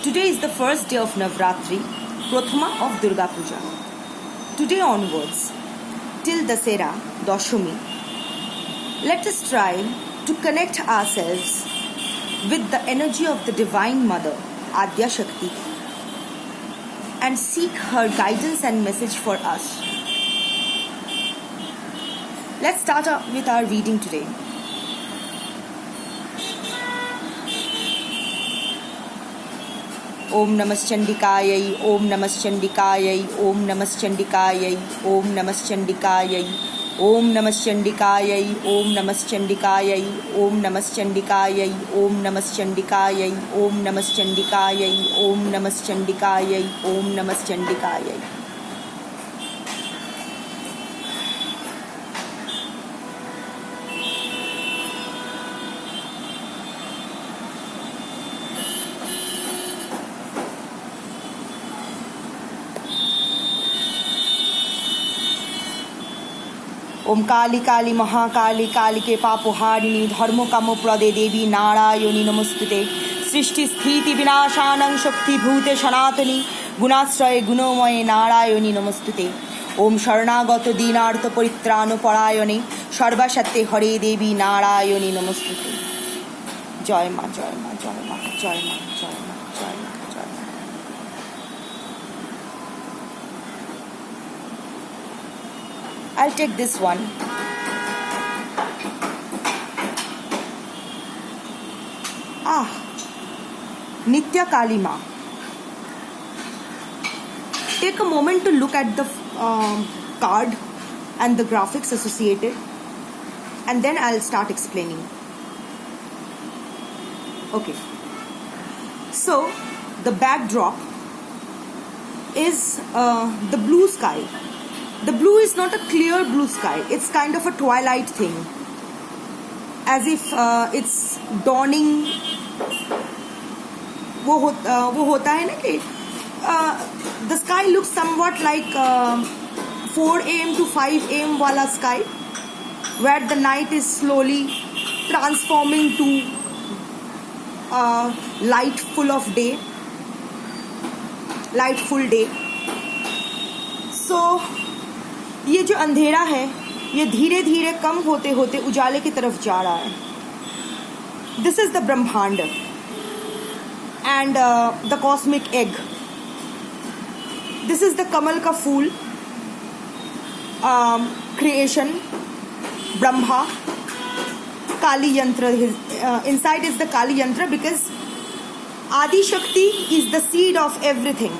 Today is the first day of Navratri, Prathama of Durga Puja. Today onwards, till Dasera, Dashami, let us try to connect ourselves with the energy of the Divine Mother, Adya Shakti, and seek her guidance and message for us. Let's start with our reading today. Om Namaschandikayai, Om Namaschandikayai, Om Namaschandikayai, Om Namaschandikayai, Om Namaschandikayai, Om Namaschandikayai, Om Namaschandikayai, Om Namaschandikayai, Om Namaschandikayai, Om Namaschandikayai, Om Namaschandikayai. ओम काली काली महाकाली काली के पापोहारिणी धर्म काम प्रदे देवी नारायणी नमस्तुते सृष्टि स्थिति विनाशानं शक्ति भूते सनातनी गुणाश्रय गुणमये नारायणी नमस्तुते ओम शरणागत दीनार्थ परित्राण परायणे सर्वसत्ते हरे देवी नारायणी नमस्तुते जय मां जय मां जय मां जय मां जय मां जय मां जय मां. I'll take this one. Nitya Kali Ma. Take a moment to look at the card and the graphics associated, and then I'll start explaining. Okay. So, the backdrop is the blue sky. The blue is not a clear blue sky. It's kind of a twilight thing. As if it's dawning. वो होता है ना कि the sky looks somewhat like 4 a.m. to 5 a.m. वाला sky, where the night is slowly transforming to light full day. So ये जो अंधेरा है ये धीरे धीरे कम होते होते उजाले की तरफ जा रहा है. This is the brahmand and the cosmic egg. This is the कमल का फूल क्रिएशन ब्रह्मा काली यंत्र. इनसाइड इज द काली यंत्र बिकॉज आदि शक्ति is the seed of everything,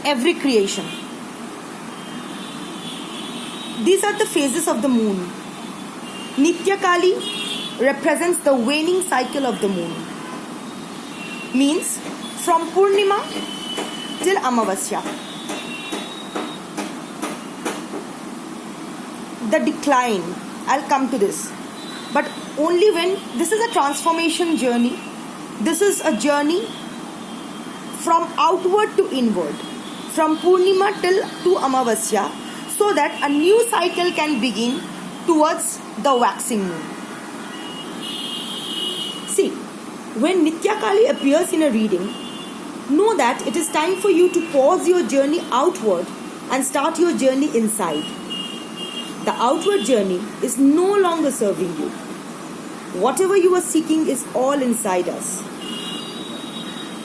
every creation. These are the phases of the moon. Nitya Kali represents the waning cycle of the moon. Means from Purnima till Amavasya. The decline. I'll come to this. But only when this is a transformation journey. This is a journey from outward to inward. From Purnima to Amavasya. So that a new cycle can begin towards the waxing moon. See, when Nitya Kali appears in a reading, know that it is time for you to pause your journey outward and start your journey inside. The outward journey is no longer serving you. Whatever you are seeking is all inside us.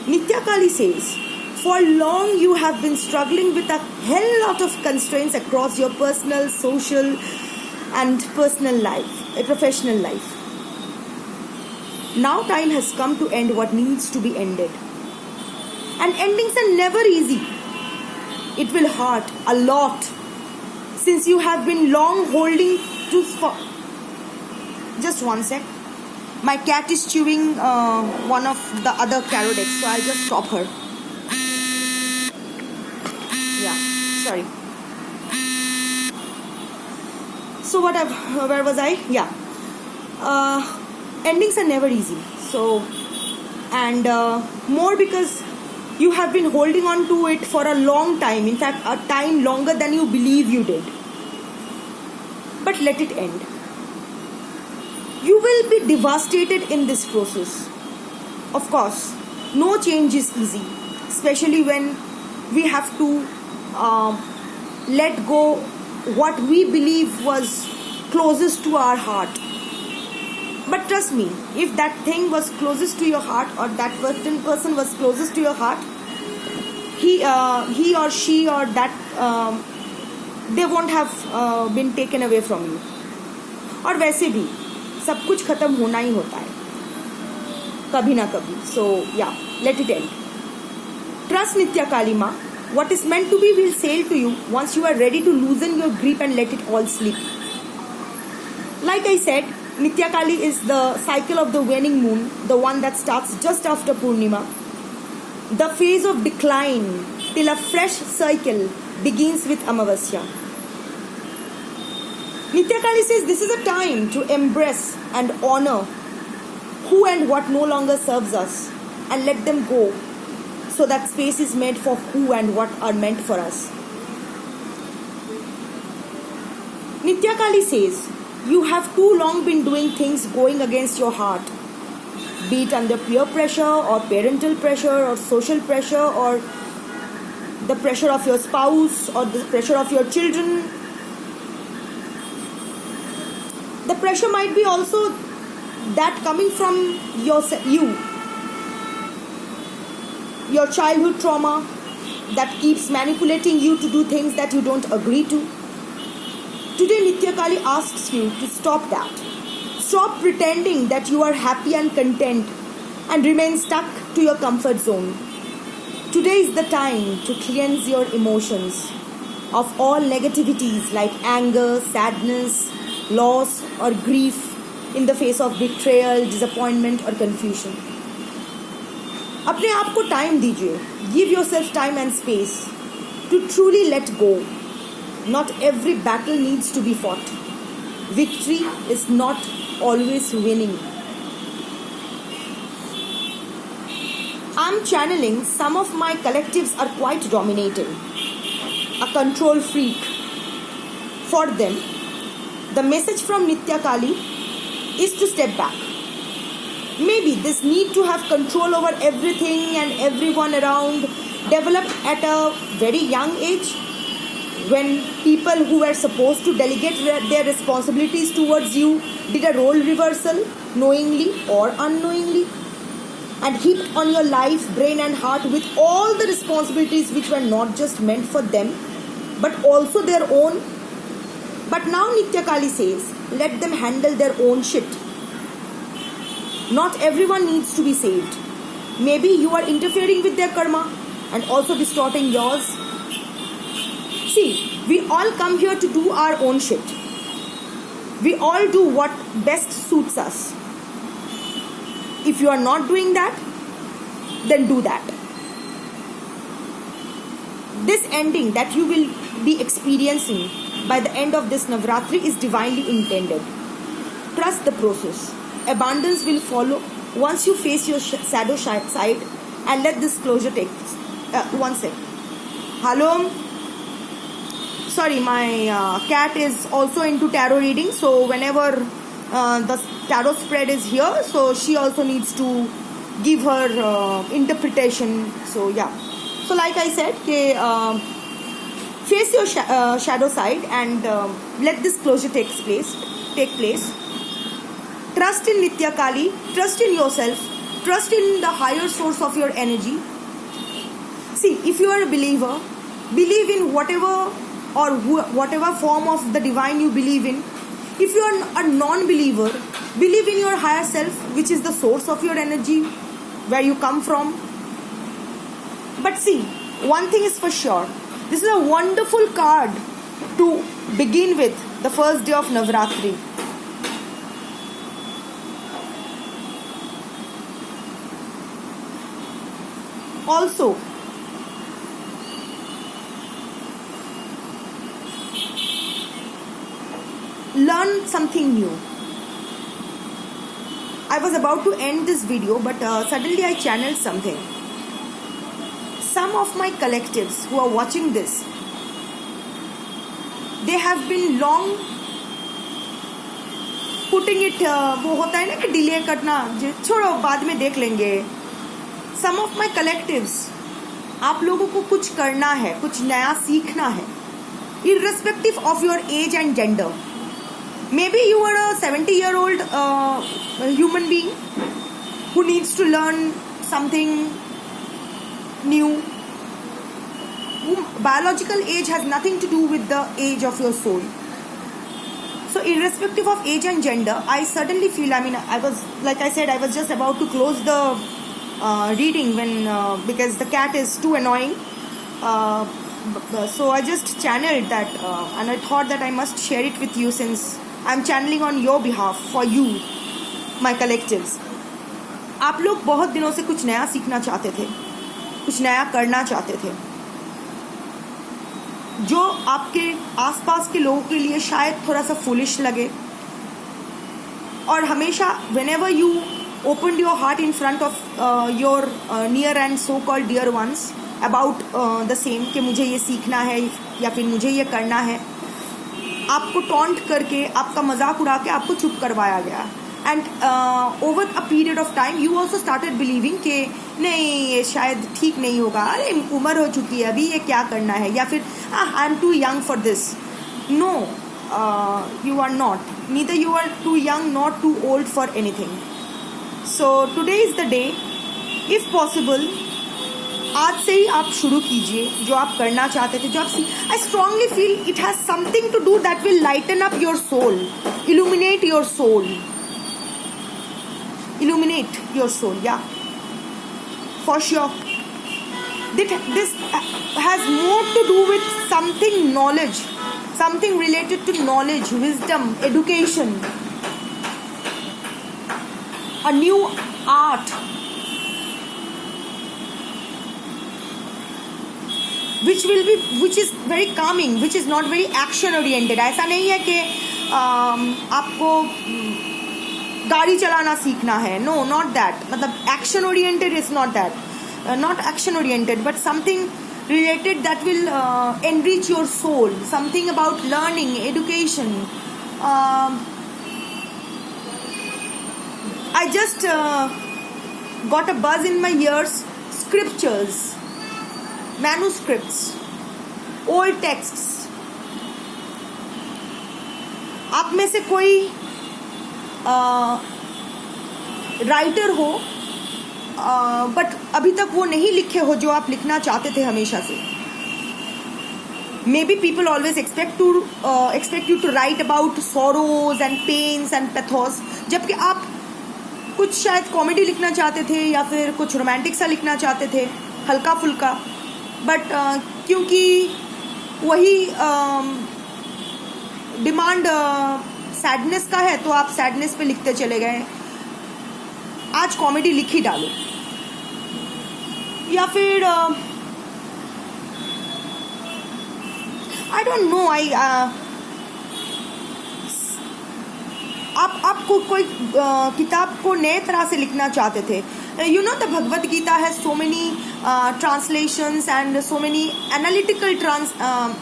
Nitya Kali says, for long you have been struggling with a hell lot of constraints across your personal, social and professional life. Now time has come to end what needs to be ended. And endings are never easy. It will hurt a lot since you have been long holding to... Just one sec. My cat is chewing one of the other carrot eggs, so I'll just stop her. Sorry. So where was I? Yeah. Endings are never easy. So, and more because you have been holding on to it for a long time. In fact, a time longer than you believe you did. But let it end. You will be devastated in this process. Of course, No change is easy, especially when we have to let go what we believe was closest to our heart. But trust me, if that thing was closest to your heart, or that person was closest to your heart, he or she or that they won't have been taken away from you. और वैसे भी सब कुछ खत्म होना ही होता है कभी ना कभी. So yeah, let it end. Trust Nitya Kali Ma. What is meant to be will sail to you once you are ready to loosen your grip and let it all slip. Like I said, Nitya Kali is the cycle of the waning moon, the one that starts just after Purnima. The phase of decline till a fresh cycle begins with Amavasya. Nitya Kali says this is a time to embrace and honor who and what no longer serves us and let them go, so that space is made for who and what are meant for us. Nitya Kali says, you have too long been doing things going against your heart, be it under peer pressure or parental pressure or social pressure or the pressure of your spouse or the pressure of your children. The pressure might be also that coming from your childhood trauma that keeps manipulating you to do things that you don't agree to. Today Nitya Kali asks you to stop that. Stop pretending that you are happy and content and remain stuck to your comfort zone. Today is the time to cleanse your emotions of all negativities like anger, sadness, loss or grief in the face of betrayal, disappointment or confusion. अपने आप को time दीजिए. Give yourself time and space to truly let go. Not every battle needs to be fought. Victory is not always winning. I'm channeling some of my collectives are quite dominating. A control freak. For them, the message from Nitya Kali is to step back. Maybe this need to have control over everything and everyone around developed at a very young age, when people who were supposed to delegate their responsibilities towards you did a role reversal, knowingly or unknowingly, and heaped on your life, brain and heart with all the responsibilities which were not just meant for them but also their own. But now Nitya Kali says, let them handle their own shit. Not everyone needs to be saved. Maybe you are interfering with their karma and also distorting yours. See, we all come here to do our own shit. We all do what best suits us. If you are not doing that, then do that. This ending that you will be experiencing by the end of this Navratri is divinely intended. Trust the process. Abundance will follow once you face your shadow side and let this closure take place. One sec. Hello. Sorry, my cat is also into tarot reading. So whenever the tarot spread is here, so she also needs to give her interpretation. So yeah. So like I said, face your shadow side and let this closure take place. Trust in Nitya Kali, trust in yourself, trust in the higher source of your energy. See, if you are a believer, believe in whatever or whatever form of the divine you believe in. If you are a non-believer, believe in your higher self, which is the source of your energy, where you come from. But see, one thing is for sure, this is a wonderful card to begin with the first day of Navratri. Also, learn something new. I was about to end this video, but suddenly I channeled something. Some of my collectives who are watching this, they have been long putting it, वो होता है ना कि delay करना, छोड़ो बाद में देख लेंगे, सम ऑफ माई कलेक्टिव्स, आप लोगों को कुछ करना है, कुछ नया सीखना है, irrespective of your age and gender. Maybe you are a 70-year-old human being who needs to learn something new. Biological age has nothing to do with the age of your soul. So irrespective of age and gender, I certainly feel, I was, like I said, I was just about to close the reading when because the cat is too annoying. So I just channeled that and I thought that I must share it with you since I'm channeling on your behalf for you, my collectives. आप लोग बहुत दिनों से कुछ नया सीखना चाहते थे, कुछ नया करना चाहते थे, जो आपके आसपास के लोगों के लिए शायद थोड़ा सा फूलिश लगे, और हमेशा whenever you opened your heart in front of your near and so called dear ones about the same, कि मुझे ये सीखना है या फिर मुझे ये करना है, आपको टॉन्ट करके, आपका मजाक उड़ा के आपको चुप करवाया गया. And over a period of time you also started believing कि नहीं ये शायद ठीक नहीं होगा, अरे उम्र हो चुकी है, अभी ये क्या करना है, या फिर I am too young for this. No, you are not, neither you are too young not too old for anything. So today is the day, if possible आज से ही आप शुरू कीजिए जो आप करना चाहते थे, जो आप I strongly feel it has something to do that will lighten up your soul, illuminate your soul, illuminate your soul, yeah, for sure. This has more to do with something knowledge, something related to knowledge, wisdom, education, a new art, which is very calming, which is not very action oriented. ऐसा नहीं है कि आपको गाड़ी चलाना सीखना है, no, not that. मतलब action oriented is not that, not action oriented, but something related that will enrich your soul, something about learning, education. I just got a buzz in my ears, scriptures, manuscripts, old texts. आप में से कोई writer हो but अभी तक वो नहीं लिखे हो जो आप लिखना चाहते थे हमेशा से. Maybe people always expect you to write about sorrows and pains and pathos, जबकि आप कुछ शायद कॉमेडी लिखना चाहते थे या फिर कुछ रोमांटिक सा लिखना चाहते थे, हल्का फुल्का. बट क्योंकि वही डिमांड सैडनेस का है तो आप सैडनेस पे लिखते चले गए. आज कॉमेडी लिख ही डालो, या फिर आई डोंट नो, आपको कोई किताब को नए तरह से लिखना चाहते थे. You know the Bhagavad Gita has so many translations and so many analytical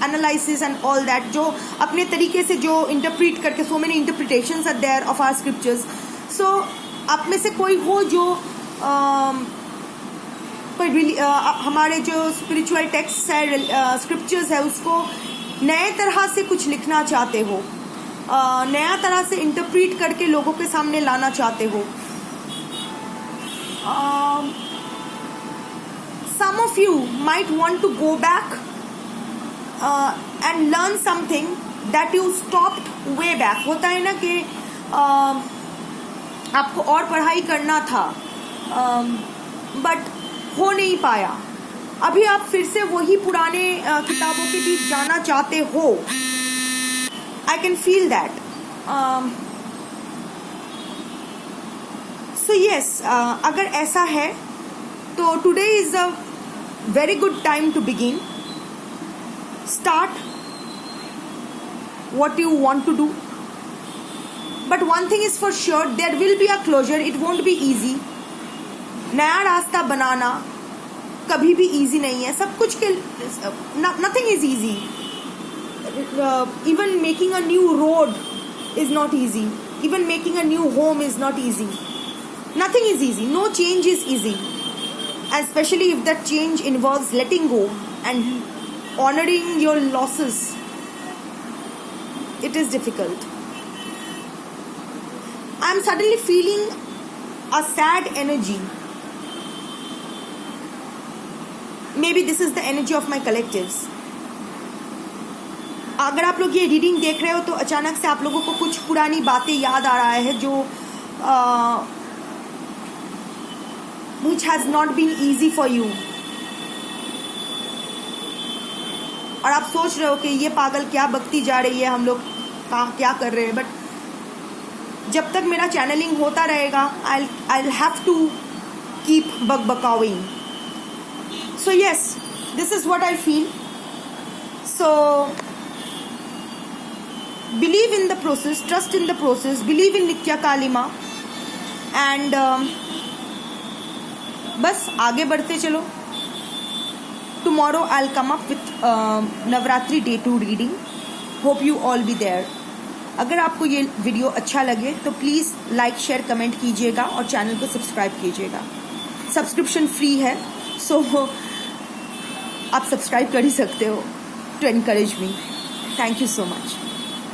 analysis and all that, जो अपने तरीके से जो interpret करके, so many interpretations are there of our scriptures. So आप में से कोई हो जो कोई हमारे जो spiritual texts है, scriptures है, उसको नए तरह से कुछ लिखना चाहते हो, नया तरह से इंटरप्रीट करके लोगों के सामने लाना चाहते हो. Some of you might want to go back and learn something that you stopped way back. होता है ना कि आपको और पढ़ाई करना था बट हो नहीं पाया, अभी आप फिर से वही पुराने किताबों के बीच जाना चाहते हो. I can feel that. So yes, अगर ऐसा है तो today is a very good time to begin. Start what you want to do. But one thing is for sure, there will be a closure. It won't be easy. नया रास्ता बनाना कभी भी easy नहीं है. सब कुछ के nothing is easy. Even making a new road is not easy. Even making a new home is not easy. Nothing is easy. No change is easy. and especially if that change involves letting go and honoring your losses, it is difficult. I'm suddenly feeling a sad energy. Maybe this is the energy of my collectives. अगर आप लोग ये reading देख रहे हो तो अचानक से आप लोगों को कुछ पुरानी बातें याद आ रहा है जो which has not been easy for you. और आप सोच रहे हो कि ये पागल क्या बकती जा रही है, हम लोग क्या कर रहे हैं. बट जब तक मेरा चैनलिंग होता रहेगा I'll have to keep बकबकाविंग. So yes, this is what I feel. So believe in the process, trust in the process, believe in Nitya Kalima and बस आगे बढ़ते चलो. Tomorrow I'll come up with Navratri Day 2 reading. Hope you all be there. अगर आपको ये video अच्छा लगे तो प्लीज़ लाइक शेयर कमेंट कीजिएगा और चैनल को सब्सक्राइब कीजिएगा. सब्सक्रिप्शन फ्री है, सो आप सब्सक्राइब कर ही सकते हो to encourage me. Thank you so much.